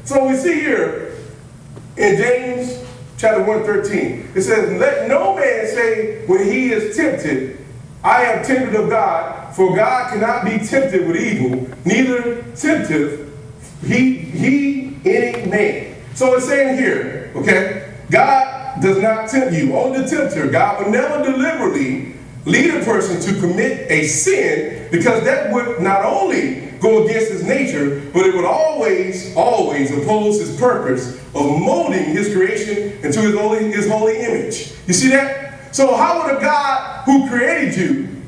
So we see here in James chapter 1:13, it says, let no man say when he is tempted, I am tempted of God, for God cannot be tempted with evil, neither tempteth he any man. So it's saying here, okay, God does not tempt you. Only the tempter. God will never deliberately lead a person to commit a sin, because that would not only go against his nature, but it would always oppose his purpose of molding his creation into his holy image. You see that? So how would a God who created you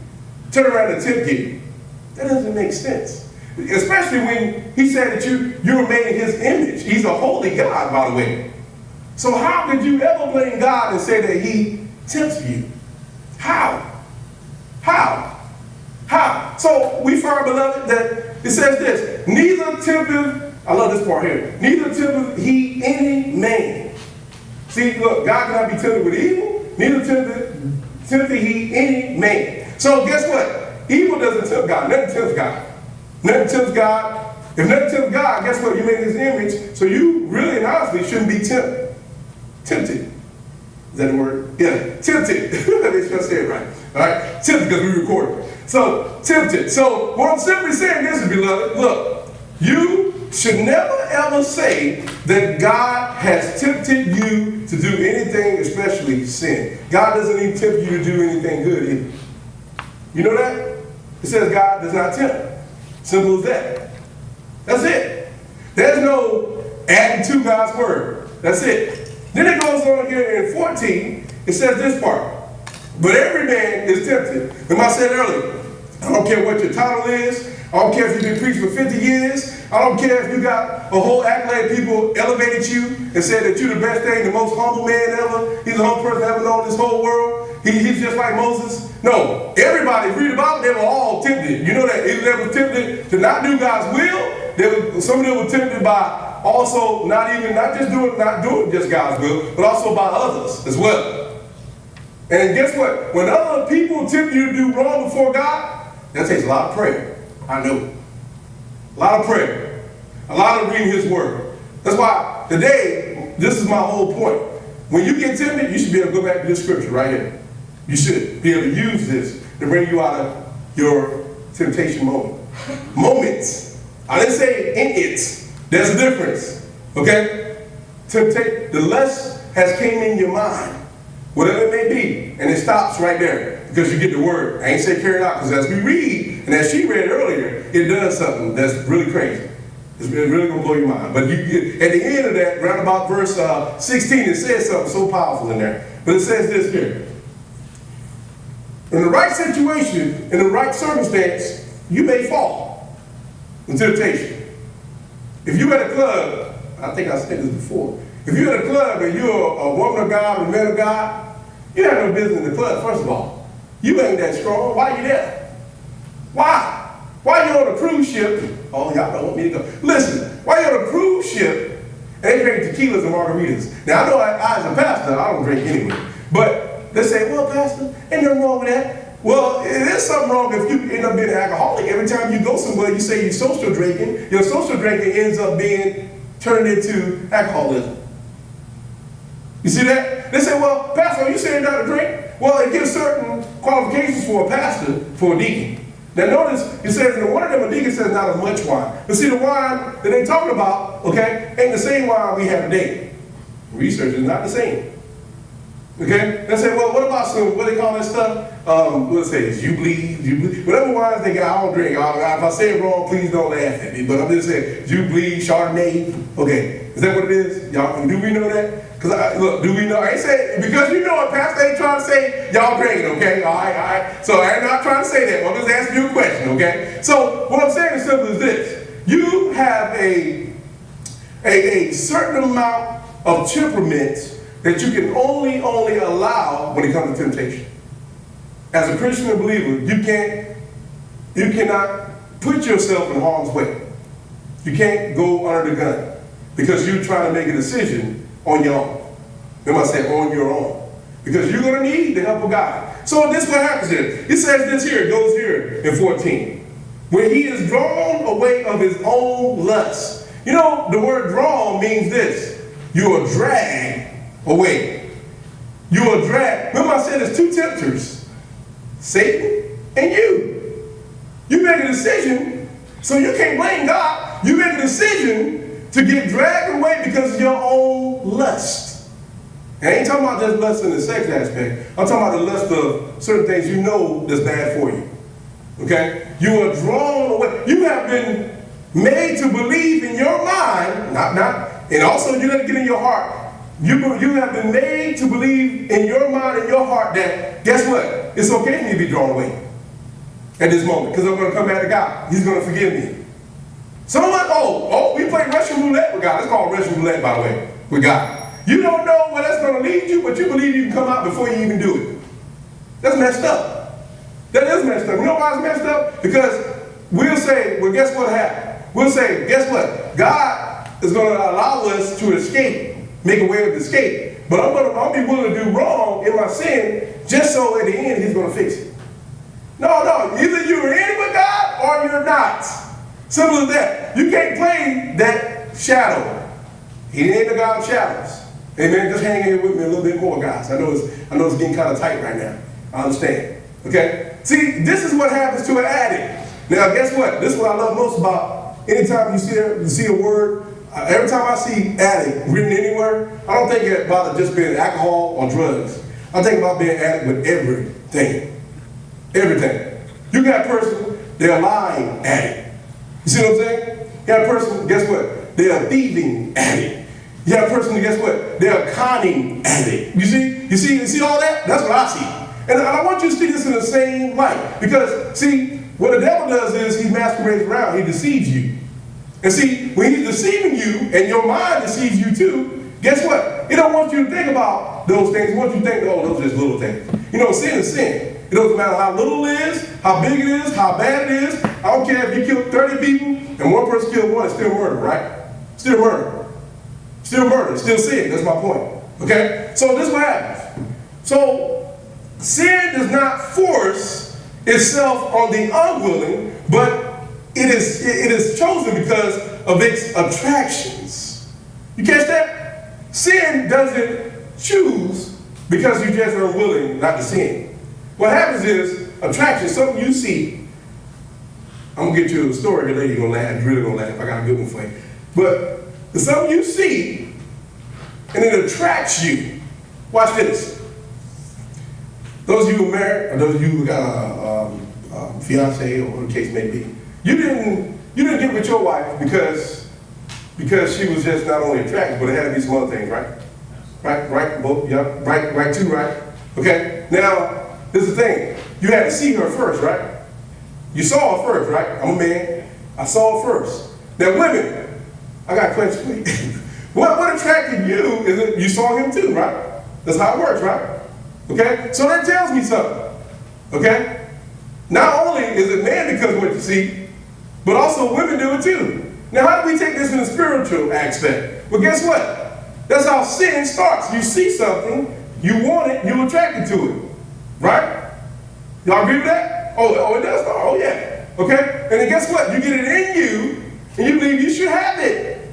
turn around and tempt you? That doesn't make sense. Especially when he said that you were made in his image. He's a holy God, by the way. So how could you ever blame God and say that he tempts you? How? So we find, beloved, that it says this, neither tempteth, I love this part here, neither tempteth he any man. See, look, God cannot be tempted with evil, neither tempteth he any man. So guess what? Evil doesn't tempt God. Nothing tempts God. Nothing tempts God. If nothing tempts God, guess what? You made his image, so you really and honestly shouldn't be tempted. Tempted. Is that the word? Yeah, tempted. They should say it right. All right? Tempted, because we recorded. So, tempted. So, what I'm simply saying is, beloved, look, you should never ever say that God has tempted you to do anything, especially sin. God doesn't even tempt you to do anything good either. You know that? It says God does not tempt. Simple as that. That's it. There's no adding to God's word. That's it. Then it goes on here in 14. It says this part. But every man is tempted. Remember I said earlier, I don't care what your title is. I don't care if you've been preached for 50 years. I don't care if you got a whole accolade, people elevated you and said that you're the best thing, the most humble man ever. He's the humble person ever known in this whole world. He's just like Moses. No, everybody, read about them, they were all tempted. You know that they were tempted to not do God's will. Some of them were tempted by also not just doing just God's will, but also by others as well. And guess what? When other people tempt you to do wrong before God, that takes a lot of prayer. I know. A lot of prayer. A lot of reading his word. That's why today, this is my whole point. When you get tempted, you should be able to go back to this scripture right here. You should be able to use this to bring you out of your temptation moment. Moments. I didn't say in it. There's a difference. Okay? The lust has came in your mind. Whatever it may be, and it stops right there because you get the word. I ain't say carry it out, because as we read, and as she read earlier, it does something that's really crazy. It's really going to blow your mind. But at the end of that, round about verse 16, it says something so powerful in there. But it says this here. In the right situation, in the right circumstance, you may fall in temptation. If you're at a club, I think I said this before, if you're at a club and you're a woman of God or a man of God, you have no business in the club, first of all. You ain't that strong. Why are you there? Why? Why are you on a cruise ship? Oh, y'all don't want me to go. Listen, why are you on a cruise ship and they drink tequilas and margaritas? Now, I know I as a pastor, I don't drink anyway. But they say, well, pastor, ain't nothing wrong with that. Well, there's something wrong if you end up being an alcoholic. Every time you go somewhere, you say you're social drinking. Your social drinking ends up being turned into alcoholism. You see that? They say, well, pastor, you saying not to drink? Well, it gives certain qualifications for a pastor, for a deacon. Now notice, it says, in one of them, a deacon says not as much wine. But see, the wine that they talking about, okay, ain't the same wine we have today. Research is not the same. Okay? They say, well, what about some, what they call that stuff? Let's say it's Jubilee, whatever wines they got, I don't drink. If I say it wrong, please don't laugh at me. But I'm just saying, Jubilee, Chardonnay. Okay, is that what it is? Y'all, do we know that? Because look, do we know? I ain't saying, because you know it, Pastor ain't trying to say y'all drinking, okay? All right. So I'm not trying to say that. I'm just asking you a question, okay? So what I'm saying is simple as this. You have a certain amount of temperament that you can only allow when it comes to temptation. As a Christian and believer, you cannot put yourself in harm's way. You can't go under the gun because you're trying to make a decision on your own. Remember I said on your own. Because you're going to need the help of God. So this is what happens here. It says this here, it goes here in 14. When he is drawn away of his own lust. You know, the word drawn means this. You are dragged away. You are dragged. Remember I said there's two tempters, Satan and you. You make a decision, so you can't blame God. You make a decision to get dragged away because of your own lust. And I ain't talking about just lust in the sex aspect. I'm talking about the lust of certain things you know that's bad for you. Okay? You are drawn away. You have been made to believe in your mind, and also you let it get in your heart. You have been made to believe in your mind and your heart that, guess what? It's okay for me to be drawn away at this moment because I'm going to come back to God. He's going to forgive me. Someone, we play Russian roulette with God. It's called Russian roulette, by the way, with God. You don't know where that's going to lead you, but you believe you can come out before you even do it. That's messed up. That is messed up. You know why it's messed up? Because we'll say, well, guess what happened? We'll say, guess what? God is going to allow us to escape, make a way of escape. But I'll be willing to do wrong in my sin just so at the end he's going to fix it. No. Either you're in with God or you're not. Simple as that. You can't play that shadow. He ain't the God of shadows. Amen. Just hang here with me a little bit more, guys. I know it's getting kind of tight right now. I understand. Okay? See, this is what happens to an addict. Now, guess what? This is what I love most about anytime you see a word. Every time I see addict written anywhere, I don't think about it just being alcohol or drugs. I think about being addict with everything. Everything. You got a person, they're a lying addict. You see what I'm saying? You got a person, guess what? They're a thieving addict. You got a person, guess what? They're a conning addict. You see all that? That's what I see. And I want you to see this in the same light. Because, see, what the devil does is he masquerades around. He deceives you. And see, when he's deceiving you and your mind deceives you too, guess what? He don't want you to think about those things. He wants you to think, those are just little things. You know, sin is sin. It doesn't matter how little it is, how big it is, how bad it is. I don't care if you killed 30 people and one person killed one, it's still murder, right? Still murder. Still murder, still sin. That's my point. Okay? So this is what happens. So sin does not force itself on the unwilling, but it is chosen because of its attractions. You catch that? Sin doesn't choose because you just are unwilling not to sin. What happens is attraction, something you see. I'm gonna get you a story. The lady gonna laugh, really gonna laugh. I got a good one for you. But it's something you see, and it attracts you. Watch this. Those of you who are married, or those of you who got a fiance, or whatever the case may be, you didn't get with your wife because she was just not only attractive, but it had to be some other things, right? Right, both, yeah, right too, right? Okay. Now, this is the thing. You had to see her first, right? You saw her first, right? I'm a man. I saw her first. Now, women, I got a question for you. What attracted you is that you saw him too, right? That's how it works, right? Okay? So that tells me something. Okay? Not only is it man because of what you see, but also women do it too. Now, how do we take this in the spiritual aspect? Well, guess what? That's how sin starts. You see something, you want it, you're attracted to it. Right? Y'all agree with that? Oh, it does start. Oh, yeah. Okay? And then guess what? You get it in you, and you believe you should have it.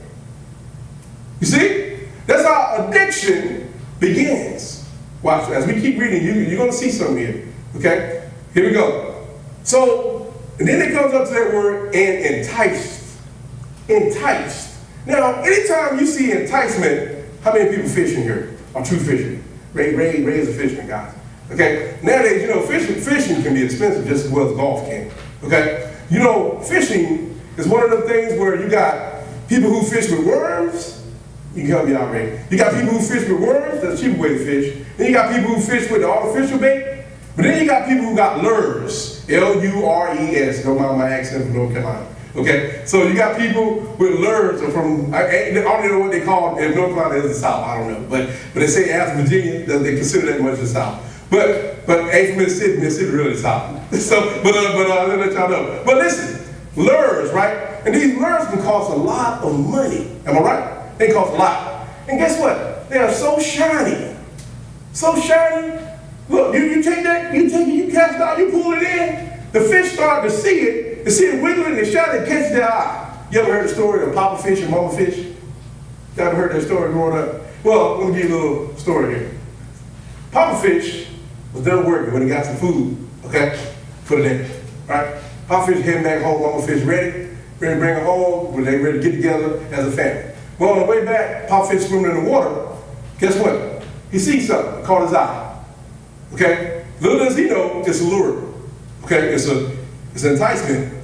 You see? That's how addiction begins. Watch, as we keep reading, you're going to see something here. Okay? Here we go. So, and then it comes up to that word, and enticed. Enticed. Now, anytime you see enticement, how many people fishing here are true fishermen? Ray is a fisherman, guys. Okay? Nowadays, you know, fishing can be expensive just as well as golf can. Okay? You know, fishing is one of the things where you got people who fish with worms. You can help me out, Ray. You got people who fish with worms. That's a cheaper way to fish. Then you got people who fish with the artificial bait. But then you got people who got lures. L-U-R-E-S. Don't mind my accent from North Carolina. Okay? So you got people with lures from, I don't know what they call it. If North Carolina is the South, I don't know. But they say as Virginia, they consider that much the South. But ain't from Mississippi really the South. So, but I'll let y'all know. But listen, lures, right? And these lures can cost a lot of money. Am I right? They cost a lot. And guess what? They are so shiny. So shiny. Look, you take it, you cast it out, you pull it in. The fish start to see it wiggling and shiny, and catch their eye. You ever heard the story of Papa Fish and Mama Fish? You ever heard that story growing up? Well, let me give you a little story here. Papa Fish was done working when he got some food, okay, for the day, right? Papa Fish heading back home, Mama Fish ready to bring her home when they ready to get together as a family. Well, on the way back, Papa Fish swimming in the water. Guess what? He sees something, caught his eye. Okay? Little does he know, it's a lure. Okay? It's an enticement.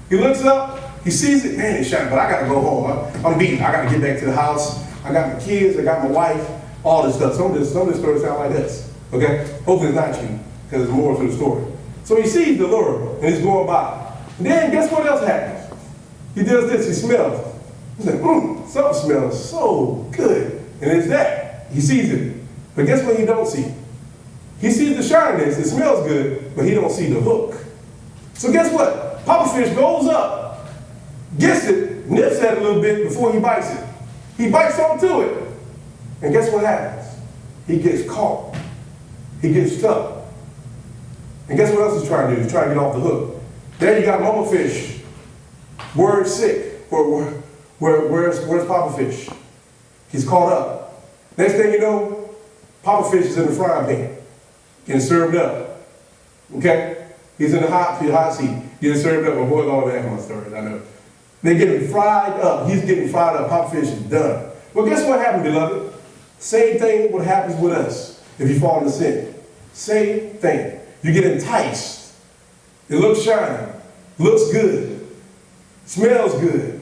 He looks up, he sees it, man, it's shining, but I gotta go home. I'm beaten. I gotta get back to the house. I got my kids, I got my wife, all this stuff. Some of this stories sound like this. Okay? Hopefully it's not you, because there's more to the story. So he sees the lure, and he's going by. And then guess what else happens? He does this, he smells. He's like, something smells so good. And it's that. He sees it. But guess what he don't see? He sees the shininess, it smells good, but he don't see the hook. So guess what? Papa Fish goes up, gets it, nips at it a little bit before he bites it. He bites onto it. And guess what happens? He gets caught. He gets stuck. And guess what else he's trying to do? He's trying to get off the hook. There you got Mama Fish. Word sick. Or where's Papa Fish? He's caught up. Next thing you know, Papa Fish is in the frying pan, getting served up. Okay? He's in the hot seat, getting served up. My boy's all back on my stories, I know. They're getting fried up. He's getting fried up. Papa Fish is done. Well, guess what happened, beloved? Same thing what happens with us if you fall into sin. Same thing. You get enticed. It looks shiny, looks good, smells good.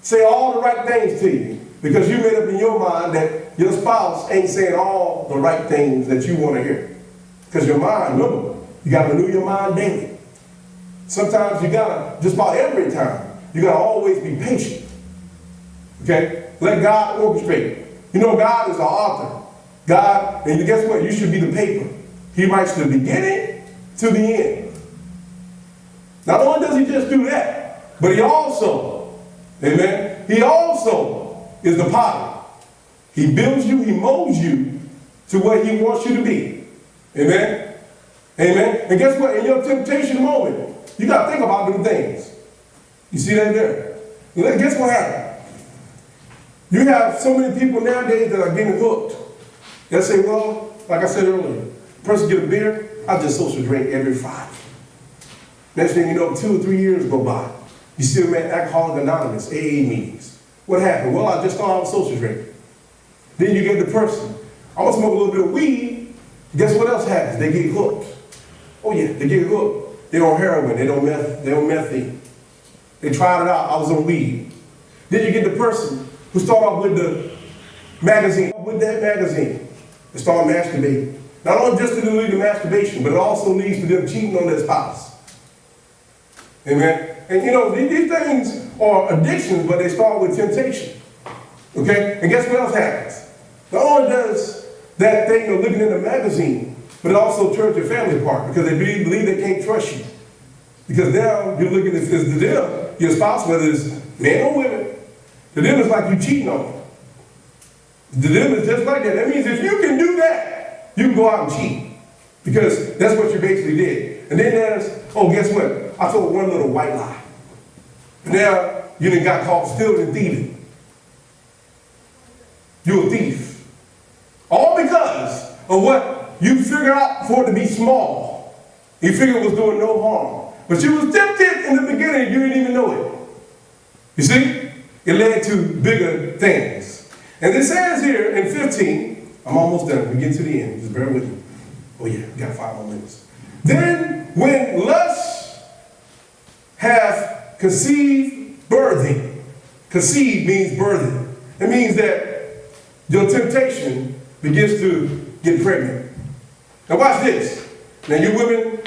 Say all the right things to you because you made up in your mind that your spouse ain't saying all the right things that you want to hear. Because your mind, remember, you got to renew your mind daily. Sometimes you got to, just about every time, you got to always be patient. Okay? Let God orchestrate. You know, God is the author. God, and guess what? You should be the paper. He writes the beginning to the end. Not only does he just do that, but he also, amen, he also is the potter. He builds you, he molds you to what he wants you to be. Amen? Amen? And guess what? In your temptation moment, you got to think about them things. You see that there? And guess what happened? You have so many people nowadays that are getting hooked. They'll say, well, like I said earlier, a person get a beer, I just social drink every Friday. Next thing you know, 2 or 3 years go by. You see them at Alcoholics Anonymous, AA meetings. What happened? Well, I just started social drinking. Then you get the person, I want to smoke a little bit of weed. Guess what else happens? They get hooked. Oh yeah, they get hooked. They're on heroin, they're on methane. They tried it out, I was on weed. Then you get the person who start off with the magazine, with that magazine, and start masturbating. Not only just to lead to masturbation, but it also leads to them cheating on their spouse. Amen? And you know, these things are addictions, but they start with temptation. Okay? And guess what else happens? Not only does that thing of looking in the magazine, but it also tears your family apart because they believe they can't trust you. Because now you're looking at this to them, your spouse, whether it's men or women, to them it's like you cheating on them. To them it's just like that. That means if you can do that, you can go out and cheat. Because that's what you basically did. And then there's, oh, guess what? I told one little white lie. And now you done got caught stealing and thieving. You're a thief. All because of what you figured out for it to be small. You figured it was doing no harm. But you was tempted in the beginning, you didn't even know it. You see? It led to bigger things. And it says here in 15, I'm almost done. We get to the end. Just bear with me. Oh yeah, we got 5 more minutes. Then when lust hath conceived birthing. Conceived means birthing. It means that your temptation begins to get pregnant. Now watch this. Now you women,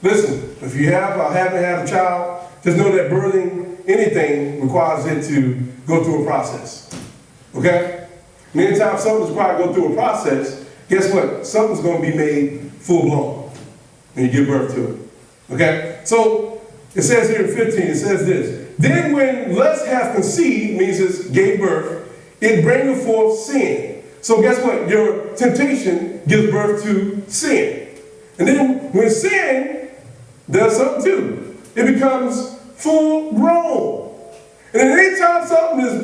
listen, if you have or haven't had a child, just know that birthing anything requires it to go through a process. Okay? Many times something's required to go through a process, guess what? Something's going to be made full blown when you give birth to it. Okay? So it says here in 15, it says this. Then when lust hath conceived, means it gave birth, it bringeth forth sin. So guess what? Your temptation gives birth to sin. And then when sin does something too, it becomes full grown. And anytime something is